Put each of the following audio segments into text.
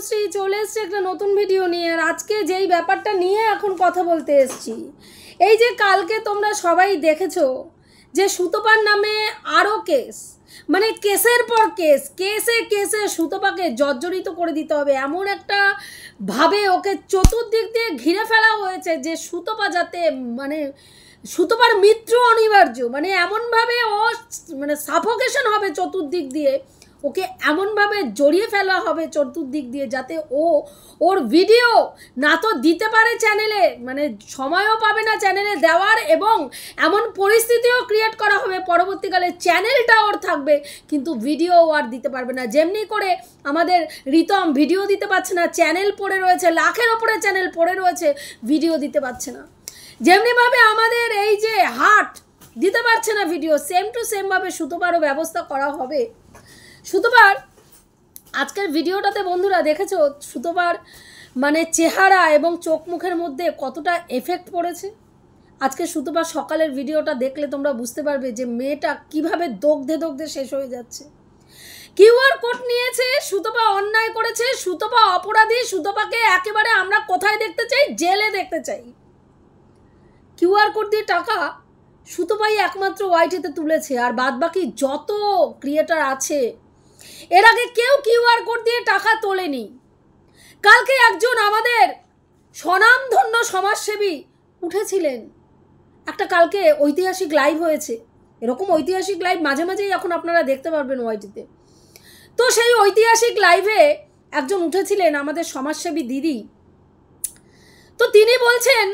তনুশ্রী চলে এসছে একটা নতুন ভিডিও নিয়ে। আর আজকে যেই ব্যাপারটা নিয়ে এখন কথা বলতে এসছি, এই যে কালকে তোমরা সবাই দেখেছো যে সুতপার নামে আরও কেস, মানে কেসের পর কেস, কেসে কেসে সুতপাকে জর্জরিত করে দিতে হবে এমন একটা ভাবে ওকে চতুর্দিক দিয়ে ঘিরে ফেলা হয়েছে যে সুতপা যাতে মানে সুতপার মৃত্যু অনিবার্য, মানে এমনভাবে ও মানে সাফোকেশন হবে চতুর্দিক দিয়ে, ওকে এমনভাবে জড়িয়ে ফেলা হবে চতুর্দিক দিয়ে যাতে ওর ভিডিও না তো দিতে পারে চ্যানেলে, মানে সময়ও পাবে না চ্যানেলে দেওয়ার, এবং এমন পরিস্থিতিও ক্রিয়েট করা হবে পরবর্তীকালে চ্যানেলটা ওর থাকবে কিন্তু ভিডিও আর দিতে পারবে না। যেমনি করে আমাদের রিতম ভিডিও দিতে পারছে না, চ্যানেল পড়ে রয়েছে, লাখের ওপরে চ্যানেল পড়ে রয়েছে, ভিডিও দিতে পারছে না। যেমনিভাবে আমাদের এই যে হাট দিতে পারছে না ভিডিও, সেম টু সেমভাবে সুতপারও ব্যবস্থা করা হবে। সুতপার আজকের ভিডিওটাতে বন্ধুরা দেখেছো সুতপার মানে চেহারা এবং চোখ মুখের মধ্যে কতটা এফেক্ট পড়েছে। আজকে সুতপার সকালের ভিডিওটা দেখলে তোমরা বুঝতে পারবে যে মেয়েটা কিভাবে দগ্ধে দগ্ধে শেষ হয়ে যাচ্ছে। কিউআর কোড নিয়েছে, সুতপা অন্যায় করেছে, সুতপা অপরাধী, সুতপাকে একেবারে আমরা কোথায় দেখতে চাই? জেলে দেখতে চাই। কিউআর কোড দিয়ে টাকা সুতপাই একমাত্র ওয়াইটিতে তুলেছে, আর বাদবাকি যত ক্রিয়েটার আছে এর আগে কেউ কিউআর কোড দিয়ে টাকা তোলেনি। কালকে একজন আমাদের স্বনামধন্য সমাজসেবী উঠেছিলেন, একটা কালকে ঐতিহাসিক লাইভ হয়েছে, এরকম ঐতিহাসিক লাইভ মাঝে মাঝেই এখন আপনারা দেখতে পারবেন ওয়াইটিতে। তো সেই ঐতিহাসিক লাইভে একজন উঠেছিলেন আমাদের সমাজসেবী দিদি, তো তিনি বলছেন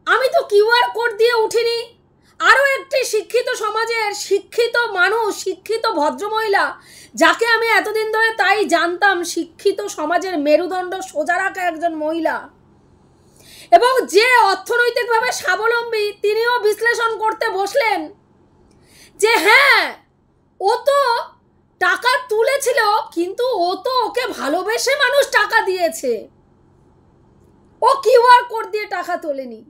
আমি তো কিউআর কোড দিয়ে উঠিনি। আরও একটি শিক্ষিত সমাজের শিক্ষিত মানুষ, শিক্ষিত ভদ্রমহিলা, যাকে আমি এতদিন ধরে তাই জানতাম শিক্ষিত সমাজের মেরুদণ্ড সোজা রাখা একজন মহিলা এবং যে অর্থনৈতিকভাবে স্বাবলম্বী, তিনিও বিশ্লেষণ করতে বসলেন যে হ্যাঁ ও তো টাকা তুলেছিল কিন্তু ও তো ওকে ভালোবেসে মানুষ টাকা দিয়েছে, ও কিউআর কোড দিয়ে টাকা তোলেনি।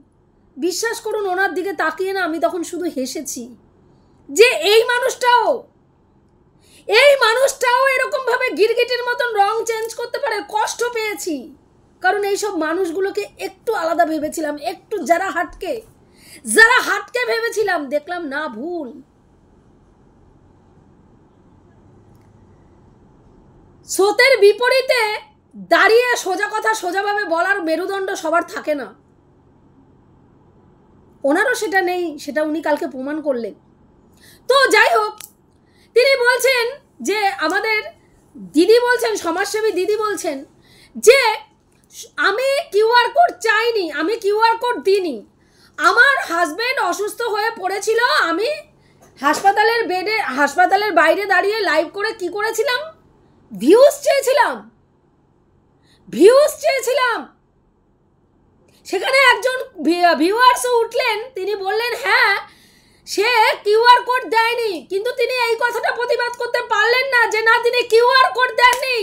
বিশ্বাস করুন ওনার দিকে তাকিয়ে না আমি তখন শুধু হেসেছি যে এই মানুষটাও এরকমভাবে গিরগিটির মতন রং চেঞ্জ করতে পারে। কষ্ট পেয়েছি কারণ এইসব মানুষগুলোকে একটু আলাদা ভেবেছিলাম, একটু যারা হাটকে ভেবেছিলাম, দেখলাম না ভুল। স্রোতের বিপরীতে দাঁড়িয়ে সোজা কথা সোজাভাবে বলার মেরুদণ্ড সবার থাকে না, ওনারও সেটা নেই, সেটা উনি কালকে প্রমাণ করলেন। তো যাই হোক, তিনি বলছেন যে আমাদের দিদি বলছেন, সমাজসেবী দিদি বলছেন যে আমি কিউআর কোড চাইনি, আমি কিউআর কোড দিইনি, আমার হাজব্যান্ড অসুস্থ হয়ে পড়েছিল, আমি হাসপাতালের বাইরে দাঁড়িয়ে লাইভ করে কি করেছিলাম? ভিউজ চেয়েছিলাম। সেখানে একজন ভিউয়ার্সও উঠলেন, তিনি বললেন হ্যাঁ সে কিউআর কোড দেয়নি, কিন্তু তিনি এই কথাটা প্রতিবাদ করতে পারলেন না যে না তিনি কিউআর কোড দেননি,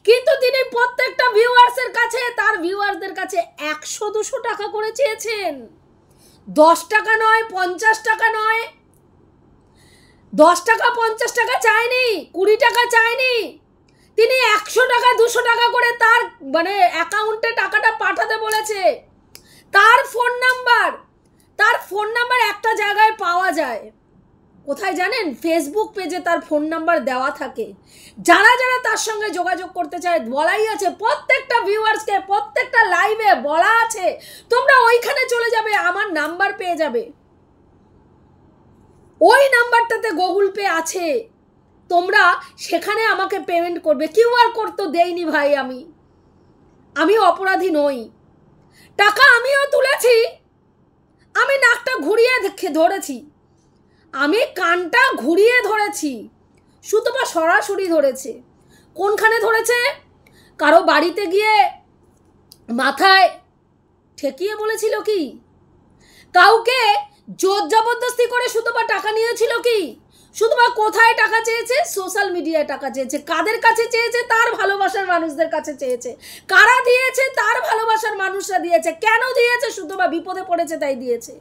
কিন্তু তিনি প্রত্যেকটা ভিউয়ার্সের কাছে, তার ভিউয়ারদের কাছে 100-200 টাকা করে চেয়েছেন। 10 টাকা নয়, 50 টাকা নয়, 10 টাকা 50 টাকা চায়নি, 20 টাকা চায়নি, তিনি 100 টাকা 200 টাকা করে তার মানে অ্যাকাউন্টে টাকাটা পাঠাতে বলেছে। তার ফোন নাম্বার একটা জায়গায় পাওয়া যায়, কোথায় জানেন? ফেসবুক পেজে তার ফোন নাম্বার দেওয়া থাকে। যারা যারা তার সঙ্গে যোগাযোগ করতে চায় বলাই আছে, প্রত্যেকটা ভিউয়ার্সকে প্রত্যেকটা লাইভে বলা আছে তোমরা ওইখানে চলে যাবে, আমার নাম্বার পেয়ে যাবে, ওই নাম্বারটাতে গুগল পে আছে, তোমরা সেখানে আমাকে পেমেন্ট করবে। কিউআর কোড তো দেইনি ভাই, আমি অপরাধী নই, টাকা আমিও তুলেছি, আমি নাকটা ঘুরিয়ে ধরেছি, আমি কানটা ঘুরিয়ে ধরেছি, সুতপা সরাসরি ধরেছে। কোনখানে ধরেছে? কারো বাড়িতে গিয়ে মাথায় ঠেকিয়ে বলেছিল কি? কাউকে জোর জবরদস্তি করে সুতপা টাকা নিয়েছিল কি? সুতপা কোথায় টাকা চেয়েছে? সোশ্যাল মিডিয়ায় টাকা চেয়েছে। কাদের কাছে চেয়েছে? তার ভালোবাসার মানুষদের কাছে চেয়েছে। কারা দিয়েছে? তার ভালোবাসার মানুষরা দিয়েছে। কেন দিয়েছে? সুতপা বিপদে পড়েছে তাই দিয়েছে।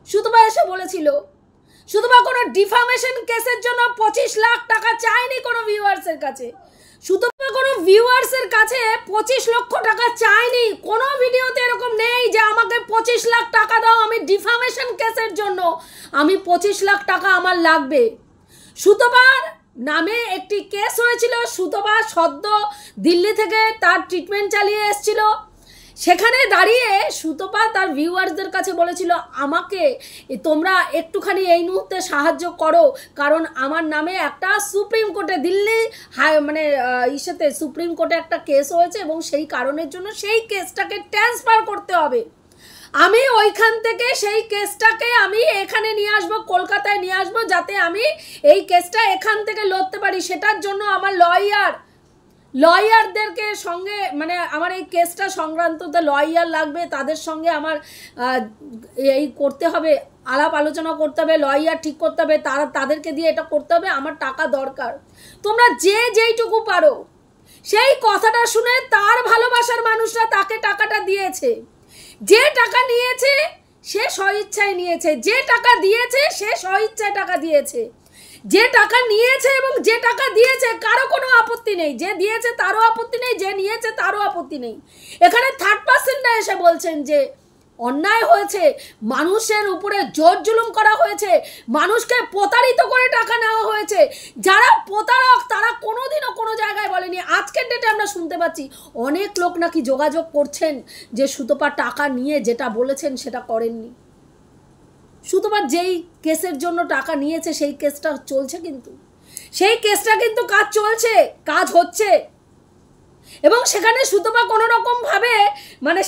সুতপা এসে বলেছিল, সুতপা কোনো ডিফামেশন কেসের জন্য 25 লাখ টাকা চায়নি কোনো ভিউয়ার্সের কাছে। সুতপা কোনো ভিউয়ার্সের কাছে 25 লক্ষ টাকা চাইনি। কোনো ভিডিওতে এরকম নেই যে আমাকে 25 লাখ টাকা দাও, আমি ডিফামেশন কেসের জন্য আমি 25 লাখ টাকা আমার লাগবে। সুতপার নামে একটি কেস হয়েছিল, সুতপা সদ্য দিল্লি থেকে তার ট্রিটমেন্ট চালিয়ে এসেছিল। সেখানে দাঁড়িয়ে সুতপা তার ভিউয়ার্সদের কাছে বলেছিল, আমাকে তোমরা একটুখানি এই মুহূর্তে সাহায্য করো, কারণ আমার নামে একটা সুপ্রিম কোর্টে দিল্লি ইসেতে সুপ্রিম কোর্টে একটা কেস হয়েছে এবং সেই কারণের জন্য সেই কেসটাকে ট্রান্সফার করতে হবে। আমি ওইখান থেকে সেই কেসটাকে আমি এখানে নিয়ে আসবো, কলকাতায় নিয়ে আসবো, যাতে আমি এই কেসটা এখান থেকে লড়তে পারি। সেটার জন্য আমার লয়ারদেরকে সঙ্গে আমার এই কেসটা সংক্রান্ত লয়ার লাগবে, তাদের সঙ্গে আমার এই করতে হবে, আলাপ আলোচনা করতে হবে, লয়ার ঠিক করতে হবে, তাদেরকে দিয়ে এটা করতে হবে, আমার টাকা দরকার। তোমরা যেইটুকু পারো, সেই কথাটা শুনে তার ভালোবাসার মানুষরা তাকে টাকাটা দিয়েছে। যে টাকা নিয়েছে সে স্বইচ্ছায় নিয়েছে, যে টাকা দিয়েছে সে স্বইচ্ছায় টাকা দিয়েছে। যে টাকা নিয়েছে এবং যে টাকা দিয়েছে কারো কোনো আপত্তি নেই, যে দিয়েছে তারও আপত্তি নেই, যে নিয়েছে তারও আপত্তি নেই। এখানে থার্ড পার্সনরা এসে বলছেন যে অন্যায় হয়েছে, মানুষের উপরে জোর জুলুম করা হয়েছে, মানুষকে প্রতারিত করে টাকা নেওয়া হয়েছে। যারা প্রতারক তারা কোনোদিনও কোনো জায়গায় বলেনি। আজকের ডেটে আমরা শুনতে পাচ্ছি অনেক লোক নাকি যোগাযোগ করছেন যে সুতপা টাকা নিয়ে যেটা বলেছেন সেটা করেননি। সুতপা যেই কেসের জন্য টাকা নিয়েছে সেই কেসটা চলছে, কিন্তু সেই কেসটা কিন্তু কাজ চলছে, কাজ হচ্ছে, এবং সেখানে সুতপা কোনো রকম ভাবে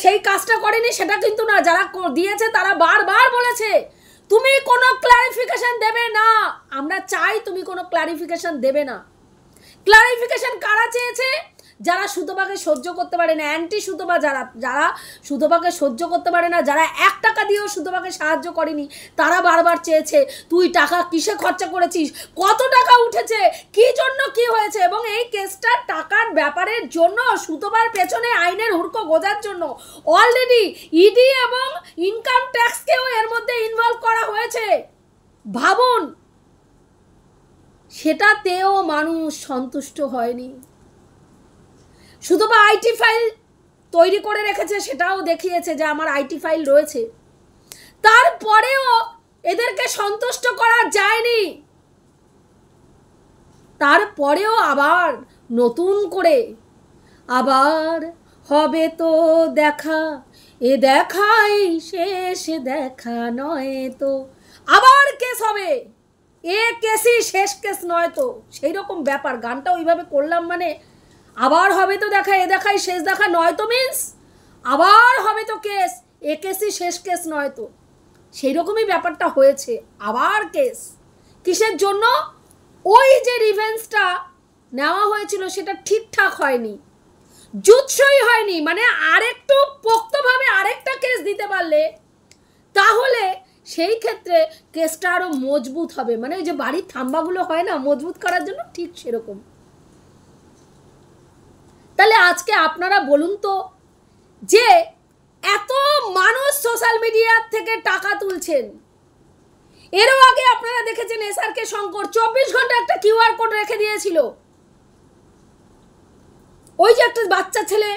সেই কাজটা করেনি সেটা কিন্তু না। যারা দিয়েছে তারা বারবার বলেছে তুমি কোনো ক্লারিফিকেশন দেবে না, আমরা চাই তুমি কোনো ক্লারিফিকেশন দেবে না। ক্লারিফিকেশন কারা চেয়েছে? যারা সুতপাকে সহ্য করতে পারে না, অ্যান্টি সুতপা, যারা সুতপাকে সহ্য করতে পারে না, যারা 1 টাকা দিয়েও সুতপাকে সাহায্য করেনি, তারা বারবার চেয়েছে তুই টাকা কিসে খরচা করেছিস, কত টাকা উঠেছে, কি জন্য কি হয়েছে। এবং এই কেসটার টাকার ব্যাপারের জন্য সুতপার পেছনে আইনের হুড়কো গোজার জন্য অলরেডি ইডি এবং ইনকাম ট্যাক্সকেও এর মধ্যে ইনভলভ করা হয়েছে। ভাবুন, সেটাতেও মানুষ সন্তুষ্ট হয়নি। সুতপা আইটি ফাইল তৈরি করে রেখেছে, সেটাও দেখিয়েছে যে আমার আইটি ফাইল রয়েছে। তারপরেও এদেরকে সন্তুষ্ট করা যায়নি। তারপরেও আবার নতুন করে আবার হবে তো দেখা, এ দেখাই শেষ দেখা নয় তো, আবার কেস হবে, এ কেসই শেষ কেস নয় তো, সেই রকম ব্যাপার। গানটা ওইভাবে করলাম, আবার হবে তো দেখা, এ দেখাই শেষ দেখা নয় তো মিন্স আবার হবে তো কেস, এ কেসই শেষ কেস নয় তো, সেই রকমই ব্যাপারটা হয়েছে। আবার কেস কিসের জন্য? ওই যে রিভেঞ্জটা নেওয়া হয়েছিল সেটা ঠিকঠাক হয়নি, জুৎসই হয়নি। আরেকটু পোক্তভাবে আরেকটা কেস দিতে পারলে তাহলে সেই ক্ষেত্রে কেসটা আরো মজবুত হবে। ওই যে বাড়ির থাম্বাগুলো হয় না মজবুত করার জন্য, ঠিক সেরকম। তাহলে আজকে আপনারা বলুন তো, যে এত মানুষ সোশ্যাল মিডিয়া থেকে টাকা তুলছেন, এরও আগে আপনারা দেখেছেন এসআরকে শঙ্কর 24 ঘন্টা একটা কিউআর কোড রেখে দিয়েছিল। ওই যে একটা বাচ্চা ছেলে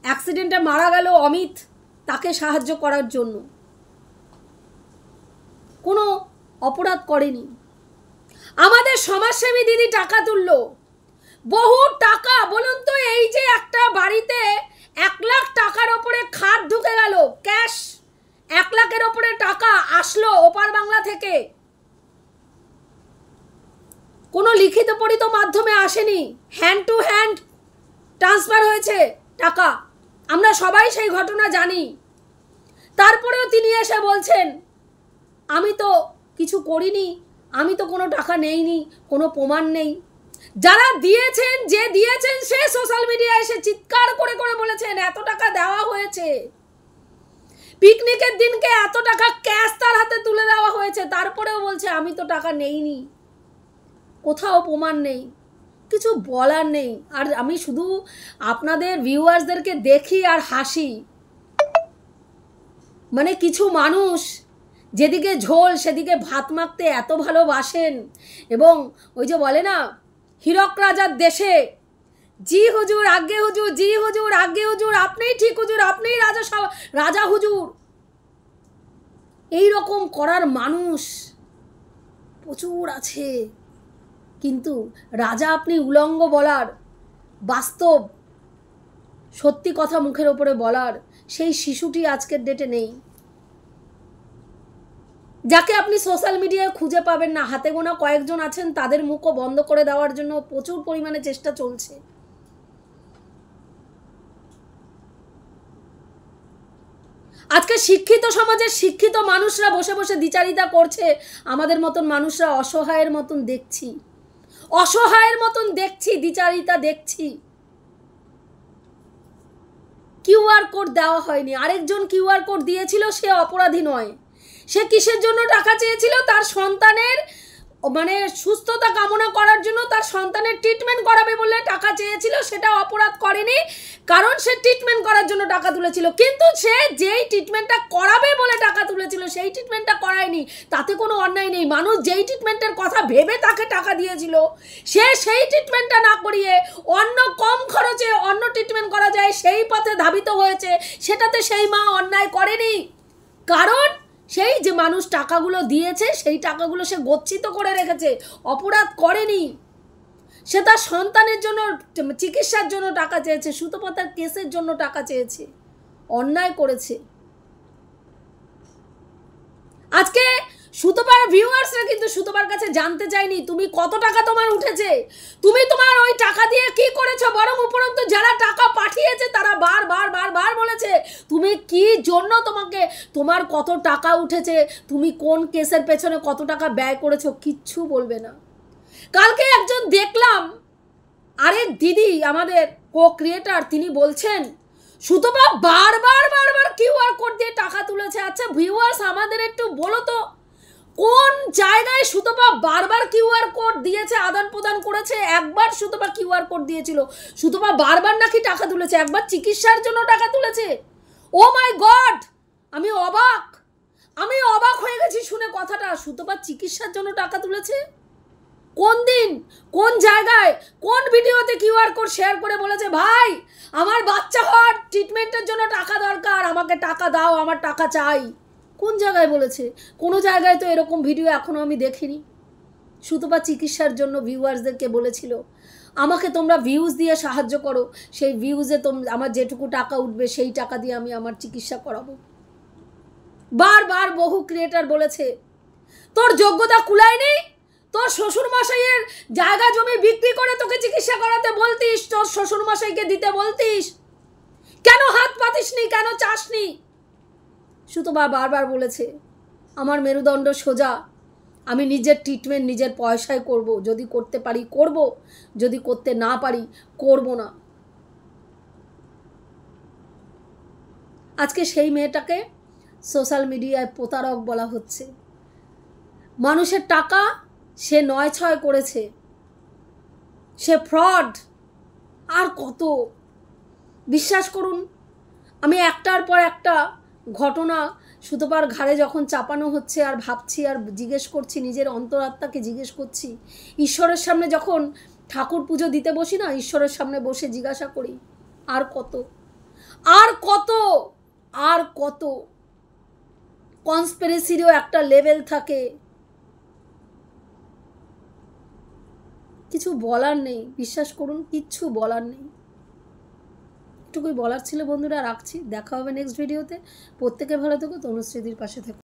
অ্যাক্সিডেন্টে মারা গেল, অমিত, তাকে সাহায্য করার জন্য কোনো অপরাধ করেনি। আমাদের সমাজসেবী দিদি টাকা তুললো, বহু টাকা। বলুন তো, এই যে একটা বাড়িতে 1 লাখ টাকার ওপরে খাট ঢুকে গেল, ক্যাশ 1 লাখের ওপরে টাকা আসলো ওপার বাংলা থেকে, কোনো লিখিত পরিত মাধ্যমে আসেনি, হ্যান্ড টু হ্যান্ড ট্রান্সফার হয়েছে টাকা। আমরা সবাই সেই ঘটনা জানি। তারপরেও তিনি এসে বলছেন আমি তো কিছু করিনি, আমি তো কোনো টাকা নেইনি, কোনো প্রমাণ নেই। যারা দিয়েছেন, যে দিয়েছেন, সে সোশ্যাল মিডিয়ায় এসে চিৎকার করে করে বলেছেন এত টাকা দেওয়া হয়েছে, পিকনিকের দিনকে এত টাকা ক্যাশ তার হাতে তুলে দেওয়া হয়েছে, তারপরেও বলছে আমি তো টাকা নেইনি, কোথাও প্রমাণ নেই, কিছু বলার নেই। আর আমি শুধু আপনাদের ভিউয়ার্সদেরকে দেখি আর হাসি। কিছু মানুষ যেদিকে ঝোল সেদিকে ভাত মাখতে এত ভালোবাসেন, এবং ওই যে বলে না হীরক রাজার দেশে জি হুজুর, আগে হুজুর, জি হুজুর, আগে হুজুর, আপনিই ঠিক হুজুর, আপনিই রাজা হুজুর। এই রকম করার মানুষ প্রচুর আছে, কিন্তু রাজা আপনি উলঙ্গ বলার, বাস্তব সত্যি কথা মুখের ওপরে বলার সেই শিশুটি আজকের ডেটে নেই, যাকে আপনি সোশ্যাল মিডিয়ায় খুঁজে পাবেন না। হাতে গোনা কয়েকজন আছেন, তাদের মুখও বন্ধ করে দেওয়ার জন্য প্রচুর পরিমাণে চেষ্টা চলছে। আজকে শিক্ষিত সমাজের শিক্ষিত মানুষরা বসে বসে দ্বিচারিতা করছে, আমাদের মতন মানুষরা অসহায়ের মতন দেখছি, অসহায়ের মতন দেখছি, দ্বিচারিতা দেখছি। কিউআর কোড দেওয়া হয়নি, আরেকজন কিউআর কোড দিয়েছিল, সে অপরাধী নয়। সে কিসের জন্য টাকা চেয়েছিল? তার সন্তানের মানে সুস্থতা কামনা করার জন্য, তার সন্তানের ট্রিটমেন্ট করাবে বলে টাকা চেয়েছিল, সেটা অপরাধ করেনি, কারণ সে ট্রিটমেন্ট করার জন্য টাকা তুলেছিল। কিন্তু সে যেই ট্রিটমেন্টটা করাবে বলে টাকা তুলেছিল সেই ট্রিটমেন্টটা করায়নি, তাতে কোনো অন্যায় নেই। মানুষ যেই ট্রিটমেন্টের কথা ভেবে তাকে টাকা দিয়েছিল, সে সেই ট্রিটমেন্টটা না করিয়ে অন্য কম খরচে অন্য ট্রিটমেন্ট করা যায় সেই পথে ধাবিত হয়েছে, সেটাতে সেই মা অন্যায় করেনি। কারণ সেই যে মানুষ টাকাগুলো দিয়েছে সেই টাকাগুলো সে গচ্ছিত করে রেখেছে, অপরাধ করেনি। সে তার সন্তানের জন্য চিকিৎসার জন্য টাকা চেয়েছে, সুতোপাতার কেসের জন্য টাকা চেয়েছে, অন্যায় করেছে। আজকে সুতোপার ভিউয়ার্সরা কিন্তু সুতোপার কাছে জানতে চাইনি তুমি কত টাকা তোমার উঠেছে, তুমি তোমার ওই টাকা দিয়ে কি করেছো, বরং উপরন্তু যারা টাকা পাঠিয়েছে তারা বার বলেছে তুমি কি জন্য তোমার কত টাকা উঠেছে, তুমি কোন কেসের পেছনে কত টাকা ব্যয় করেছো, কিচ্ছু বলবে না। কালকে একজন দেখলাম, আরেক দিদি আমাদের কো ক্রিয়েটার, তিনি বলছেন সুতোপা বারবার কিউআর কোড দিয়ে টাকা তুলেছে। আচ্ছা ভিউয়ার্স, আমাদের একটু বলো তো কোন জায়গায় সুতোপা বারবার কিউআর কোড দিয়েছে, আদান প্রদান করেছে? একবার সুতোপা কিউআর কোড দিয়েছিল, সুতোপা বারবার নাকি টাকা তুলেছে, একবার চিকিৎসার জন্য টাকা তুলেছে। ও মাই গড, আমি অবাক হয়ে গেছি শুনে কথাটা। সুতোপা চিকিৎসার জন্য টাকা তুলেছে? কোন দিন, কোন জায়গায়, কোন ভিডিওতে কিউআর কোড শেয়ার করে বলেছে ভাই আমার বাচ্চা হওয়ার ট্রিটমেন্টের জন্য টাকা দরকার, আমাকে টাকা দাও, আমার টাকা চাই? কোন জায়গায় বলেছে? কোনো জায়গায় তো এরকম ভিডিও এখনো আমি দেখিনি। সুতোপা চিকিৎসার জন্য ভিউয়ার্সদেরকে বলেছিল আমাকে তোমরা ভিউজ দিয়ে সাহায্য করো, সেই ভিউজে আমার যেটুকু টাকা উঠবে সেই টাকা দিয়ে আমি আমার চিকিৎসা করাবো। বারবার বহু ক্রিয়েটার বলেছে তোর যোগ্যতা কুলায় নেই, তোর শ্বশুরমশাইয়ের জায়গা জমি বিক্রি করে তোকে চিকিৎসা করাতে বলতিস, তোর শ্বশুরমশাইকে দিতে বলতিস, কেন হাত পাতিসনি, কেন চাসনি? সুতোপা বারবার বলেছে আমার মেরুদণ্ড সোজা, আমি নিজের ট্রিটমেন্ট নিজের পয়সায় করব, যদি করতে পারি করব, যদি করতে না পারি করব না। আজকে সেই মেয়েটাকে সোশ্যাল মিডিয়ায় প্রতারক বলা হচ্ছে। মানুষের টাকা সে ৯-৬ করেছে, সে ফ্রড। আর কত, বিশ্বাস করুন, আমি একটার পর একটা ঘটনা সুতোপার ঘাড়ে যখন চাপানো হচ্ছে আর ভাবছি আর জিজ্ঞেস করছি, নিজের অন্তরাত্মাকে জিজ্ঞেস করছি। ঈশ্বরের সামনে যখন ঠাকুর পুজো দিতে বসি না, ঈশ্বরের সামনে বসে জিজ্ঞাসা করি আর কত, আর কত, আর কত। কনস্পিরেসিরও একটা লেভেল থাকে, কিছু বলার নেই, বিশ্বাস করুন কিচ্ছু বলার নেই। এটুকুই বলার ছিল বন্ধুরা, রাখছি, দেখা হবে নেক্সট ভিডিওতে। প্রত্যেকে ভালো থেকো, তনুশ্রীদির পাশে থেকো।